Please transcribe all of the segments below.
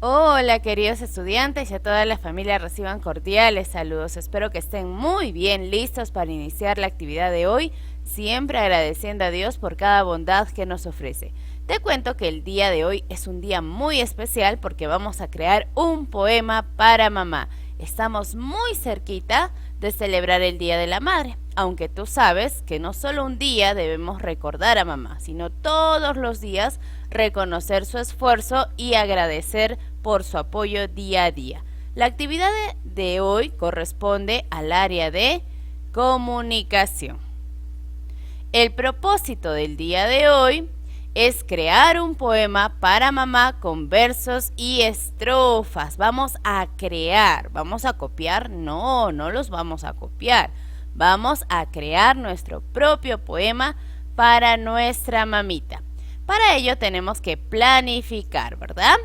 Hola queridos estudiantes y a toda la familia reciban cordiales saludos. Espero que estén muy bien listos para iniciar la actividad de hoy, siempre agradeciendo a Dios por cada bondad que nos ofrece. Te cuento que el día de hoy es un día muy especial porque vamos a crear un poema para mamá. Estamos muy cerquita de celebrar el Día de la Madre, aunque tú sabes que no solo un día debemos recordar a mamá, sino todos los días reconocer su esfuerzo y agradecer por su apoyo día a día. La actividad de hoy corresponde al área de comunicación. El propósito del día de hoy es crear un poema para mamá con versos y estrofas. Vamos a crear, ¿vamos a copiar? No, no los vamos a copiar. Vamos a crear nuestro propio poema para nuestra mamita. Para ello tenemos que planificar, ¿verdad?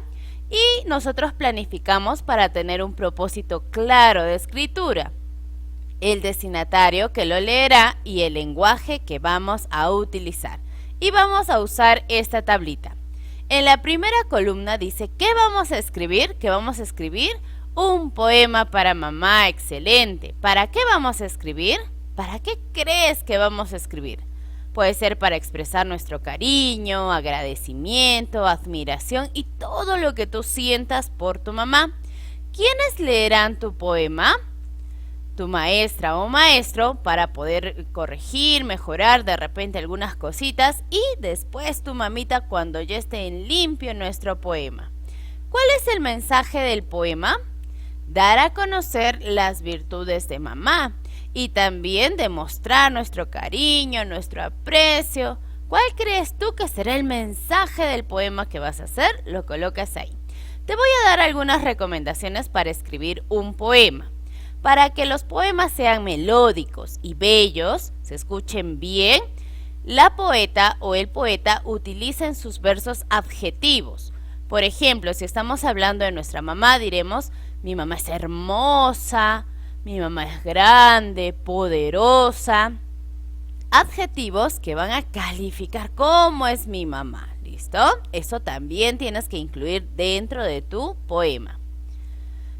Y nosotros planificamos para tener un propósito claro de escritura, el destinatario que lo leerá y el lenguaje que vamos a utilizar. Y vamos a usar esta tablita. En la primera columna dice ¿qué vamos a escribir? ¿Qué vamos a escribir? Un poema para mamá, excelente. ¿Para qué vamos a escribir? ¿Para qué crees que vamos a escribir? Puede ser para expresar nuestro cariño, agradecimiento, admiración y todo lo que tú sientas por tu mamá. ¿Quiénes leerán tu poema? Tu maestra o maestro para poder corregir, mejorar de repente algunas cositas y después tu mamita cuando ya esté en limpio nuestro poema. ¿Cuál es el mensaje del poema? Dar a conocer las virtudes de mamá y también demostrar nuestro cariño, nuestro aprecio. ¿Cuál crees tú que será el mensaje del poema que vas a hacer? Lo colocas ahí. Te voy a dar algunas recomendaciones para escribir un poema. Para que los poemas sean melódicos y bellos, se escuchen bien, la poeta o el poeta utilicen sus versos adjetivos. Por ejemplo, si estamos hablando de nuestra mamá, diremos, mi mamá es hermosa, mi mamá es grande, poderosa. Adjetivos que van a calificar cómo es mi mamá, ¿listo? Eso también tienes que incluir dentro de tu poema.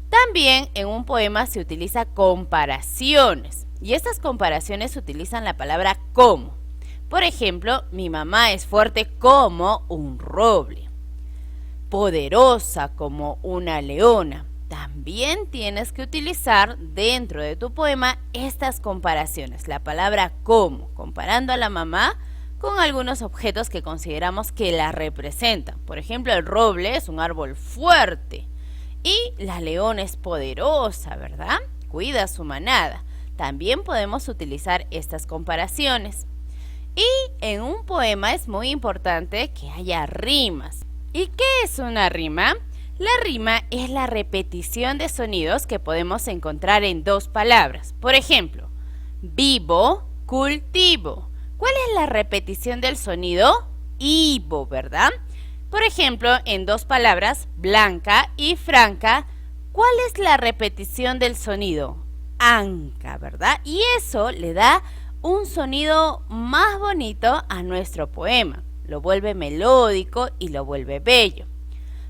También en un poema se utiliza comparaciones y estas comparaciones utilizan la palabra como. Por ejemplo, mi mamá es fuerte como un roble, poderosa como una leona. También tienes que utilizar dentro de tu poema estas comparaciones, la palabra como, comparando a la mamá con algunos objetos que consideramos que la representan. Por ejemplo, el roble es un árbol fuerte. Y la leona es poderosa, ¿verdad? Cuida a su manada. También podemos utilizar estas comparaciones. Y en un poema es muy importante que haya rimas. ¿Y qué es una rima? La rima es la repetición de sonidos que podemos encontrar en dos palabras. Por ejemplo, vivo, cultivo. ¿Cuál es la repetición del sonido? Ivo, ¿verdad? Por ejemplo, en dos palabras, blanca y franca, ¿cuál es la repetición del sonido? Anca, ¿verdad? Y eso le da un sonido más bonito a nuestro poema. Lo vuelve melódico y lo vuelve bello.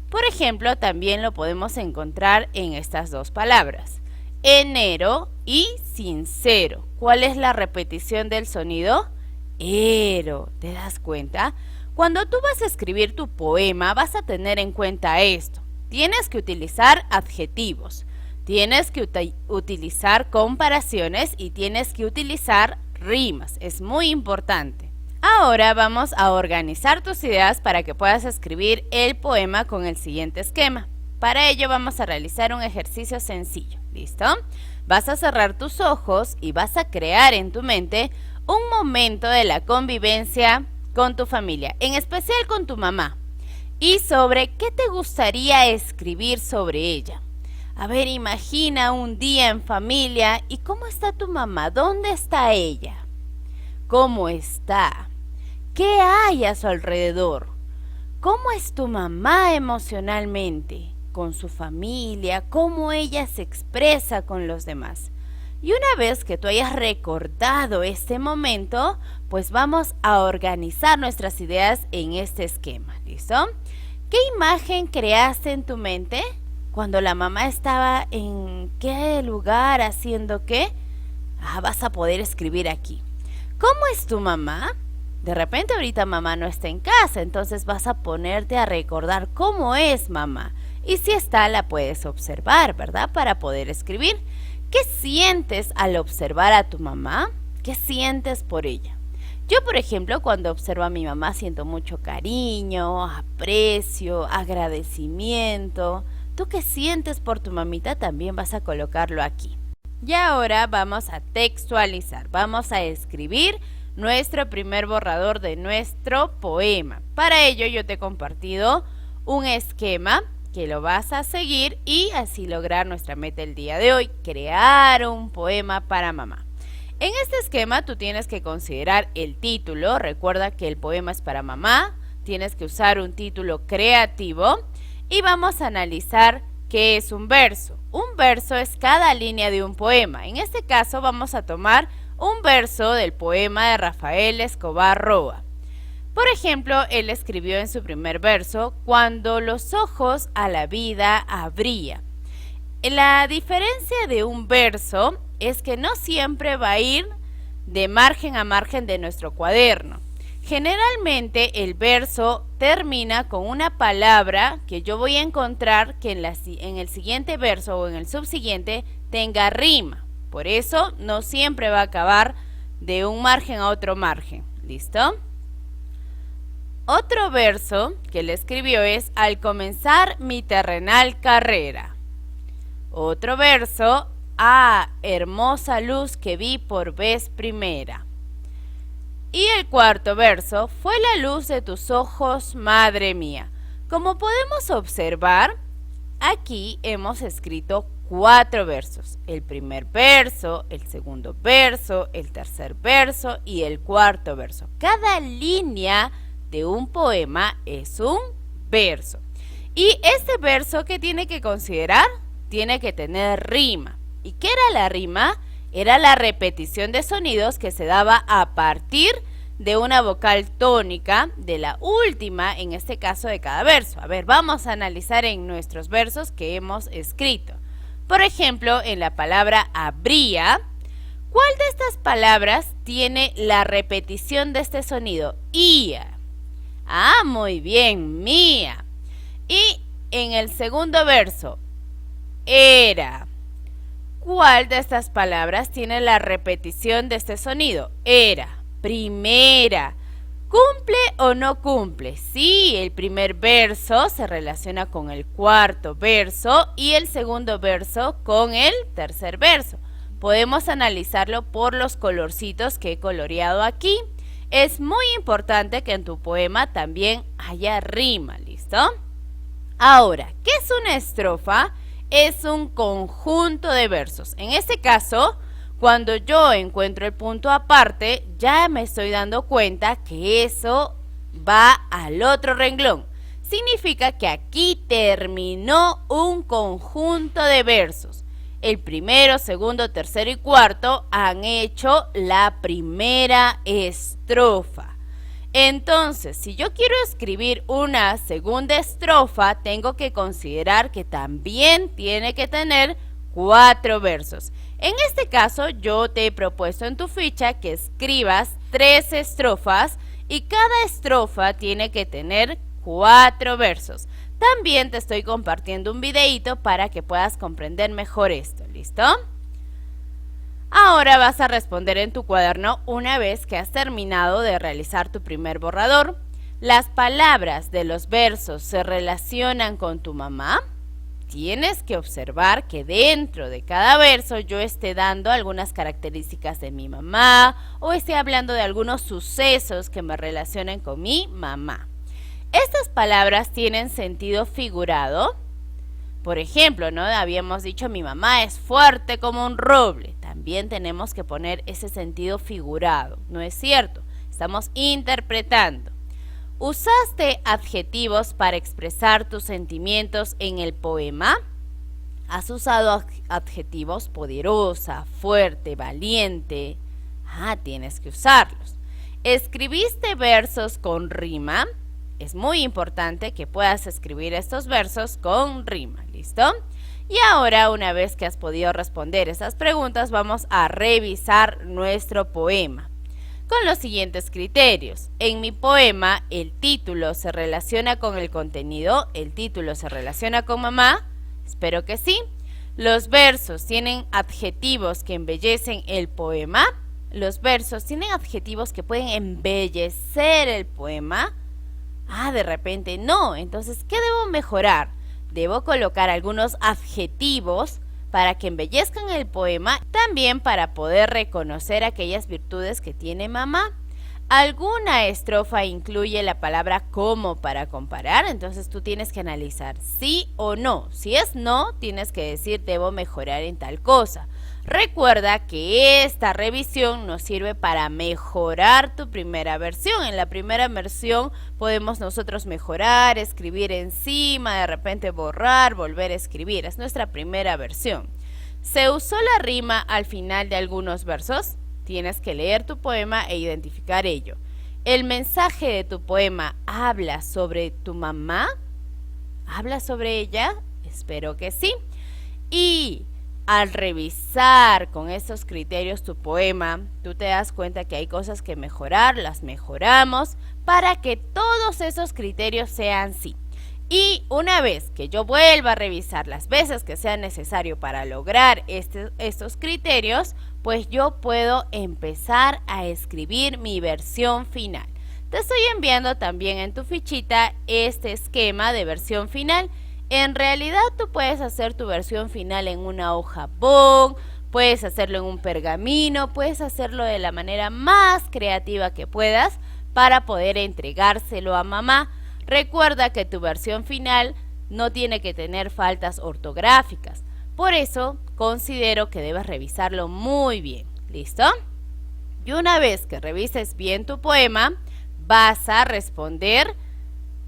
Por ejemplo, también lo podemos encontrar en estas dos palabras, enero y sincero. ¿Cuál es la repetición del sonido? Ero, ¿te das cuenta? Cuando tú vas a escribir tu poema, vas a tener en cuenta esto. Tienes que utilizar adjetivos, tienes que utilizar comparaciones y tienes que utilizar rimas. Es muy importante. Ahora vamos a organizar tus ideas para que puedas escribir el poema con el siguiente esquema. Para ello vamos a realizar un ejercicio sencillo. ¿Listo? Vas a cerrar tus ojos y vas a crear en tu mente un momento de la convivencia con tu familia, en especial con tu mamá, y sobre qué te gustaría escribir sobre ella. A ver, imagina un día en familia y cómo está tu mamá, dónde está ella, cómo está, qué hay a su alrededor, cómo es tu mamá emocionalmente, con su familia, cómo ella se expresa con los demás. Y una vez que tú hayas recordado este momento, pues vamos a organizar nuestras ideas en este esquema, ¿listo? ¿Qué imagen creaste en tu mente cuando la mamá estaba en qué lugar haciendo qué? Vas a poder escribir aquí. ¿Cómo es tu mamá? De repente ahorita mamá no está en casa, entonces vas a ponerte a recordar cómo es mamá. Y si está, la puedes observar, ¿verdad? Para poder escribir. ¿Qué sientes al observar a tu mamá? ¿Qué sientes por ella? Yo, por ejemplo, cuando observo a mi mamá siento mucho cariño, aprecio, agradecimiento. ¿Tú qué sientes por tu mamita? También vas a colocarlo aquí. Y ahora vamos a textualizar, vamos a escribir nuestro primer borrador de nuestro poema. Para ello yo te he compartido un esquema que lo vas a seguir y así lograr nuestra meta el día de hoy, crear un poema para mamá. En este esquema tú tienes que considerar el título, recuerda que el poema es para mamá, tienes que usar un título creativo y vamos a analizar qué es un verso. Un verso es cada línea de un poema. En este caso vamos a tomar un verso del poema de Rafael Escobar Roa. Por ejemplo, él escribió en su primer verso, cuando los ojos a la vida abría. La diferencia de un verso es que no siempre va a ir de margen a margen de nuestro cuaderno. Generalmente el verso termina con una palabra que yo voy a encontrar que en el siguiente verso o en el subsiguiente tenga rima. Por eso no siempre va a acabar de un margen a otro margen. ¿Listo? Otro verso que le escribió es al comenzar mi terrenal carrera. Otro verso, hermosa luz que vi por vez primera. Y el cuarto verso, fue la luz de tus ojos, madre mía. Como podemos observar, aquí hemos escrito 4 versos. El primer verso, el segundo verso, el tercer verso y el cuarto verso. Cada línea de un poema es un verso. Y este verso, ¿qué tiene que considerar? Tiene que tener rima. ¿Y qué era la rima? Era la repetición de sonidos que se daba a partir de una vocal tónica de la última, en este caso de cada verso. A ver, vamos a analizar en nuestros versos que hemos escrito. Por ejemplo, en la palabra habría, ¿cuál de estas palabras tiene la repetición de este sonido? Ia. Muy bien, mía. Y en el segundo verso, era. ¿Cuál de estas palabras tiene la repetición de este sonido? Era. Primera. ¿Cumple o no cumple? Sí, el primer verso se relaciona con el cuarto verso y el segundo verso con el tercer verso. Podemos analizarlo por los colorcitos que he coloreado aquí. Es muy importante que en tu poema también haya rima, ¿listo? Ahora, ¿qué es una estrofa? Es un conjunto de versos. En este caso, cuando yo encuentro el punto aparte, ya me estoy dando cuenta que eso va al otro renglón. Significa que aquí terminó un conjunto de versos. El primero, segundo, tercero y cuarto han hecho la primera estrofa. Entonces, si yo quiero escribir una segunda estrofa, tengo que considerar que también tiene que tener 4 versos. En este caso, yo te he propuesto en tu ficha que escribas 3 estrofas y cada estrofa tiene que tener 4 versos. También te estoy compartiendo un videíto para que puedas comprender mejor esto, ¿listo? Ahora vas a responder en tu cuaderno una vez que has terminado de realizar tu primer borrador. ¿Las palabras de los versos se relacionan con tu mamá? Tienes que observar que dentro de cada verso yo esté dando algunas características de mi mamá o esté hablando de algunos sucesos que me relacionen con mi mamá. Estas palabras tienen sentido figurado. Por ejemplo, ¿no? Habíamos dicho mi mamá es fuerte como un roble. También tenemos que poner ese sentido figurado, ¿no es cierto? Estamos interpretando. ¿Usaste adjetivos para expresar tus sentimientos en el poema? ¿Has usado adjetivos poderosa, fuerte, valiente? Tienes que usarlos. ¿Escribiste versos con rima? es muy importante que puedas escribir estos versos con rima, ¿listo? Y ahora, una vez que has podido responder esas preguntas, vamos a revisar nuestro poema con los siguientes criterios. En mi poema, el título se relaciona con el contenido, el título se relaciona con mamá, espero que sí. Los versos tienen adjetivos que embellecen el poema, los versos tienen adjetivos que pueden embellecer el poema. De repente no, entonces, ¿qué debo mejorar? Debo colocar algunos adjetivos para que embellezcan el poema, también para poder reconocer aquellas virtudes que tiene mamá. Alguna estrofa incluye la palabra como para comparar, entonces tú tienes que analizar sí o no. Si es no, tienes que decir debo mejorar en tal cosa. Recuerda que esta revisión nos sirve para mejorar tu primera versión. En la primera versión podemos nosotros mejorar, escribir encima, de repente borrar, volver a escribir. Es nuestra primera versión. ¿Se usó la rima al final de algunos versos? Tienes que leer tu poema e identificar ello. ¿El mensaje de tu poema habla sobre tu mamá? ¿Habla sobre ella? Espero que sí. Y al revisar con estos criterios tu poema, tú te das cuenta que hay cosas que mejorar, las mejoramos para que todos esos criterios sean sí. Y una vez que yo vuelva a revisar las veces que sea necesario para lograr estos criterios, pues yo puedo empezar a escribir mi versión final. Te estoy enviando también en tu fichita este esquema de versión final. En realidad tú puedes hacer tu versión final en una hoja bond, puedes hacerlo en un pergamino, puedes hacerlo de la manera más creativa que puedas para poder entregárselo a mamá. Recuerda que tu versión final no tiene que tener faltas ortográficas, por eso considero que debes revisarlo muy bien, ¿listo? Y una vez que revises bien tu poema, vas a responder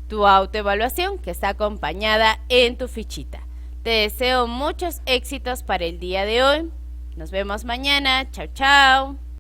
tu autoevaluación que está acompañada en tu fichita. Te deseo muchos éxitos para el día de hoy. Nos vemos mañana. Chao, chao.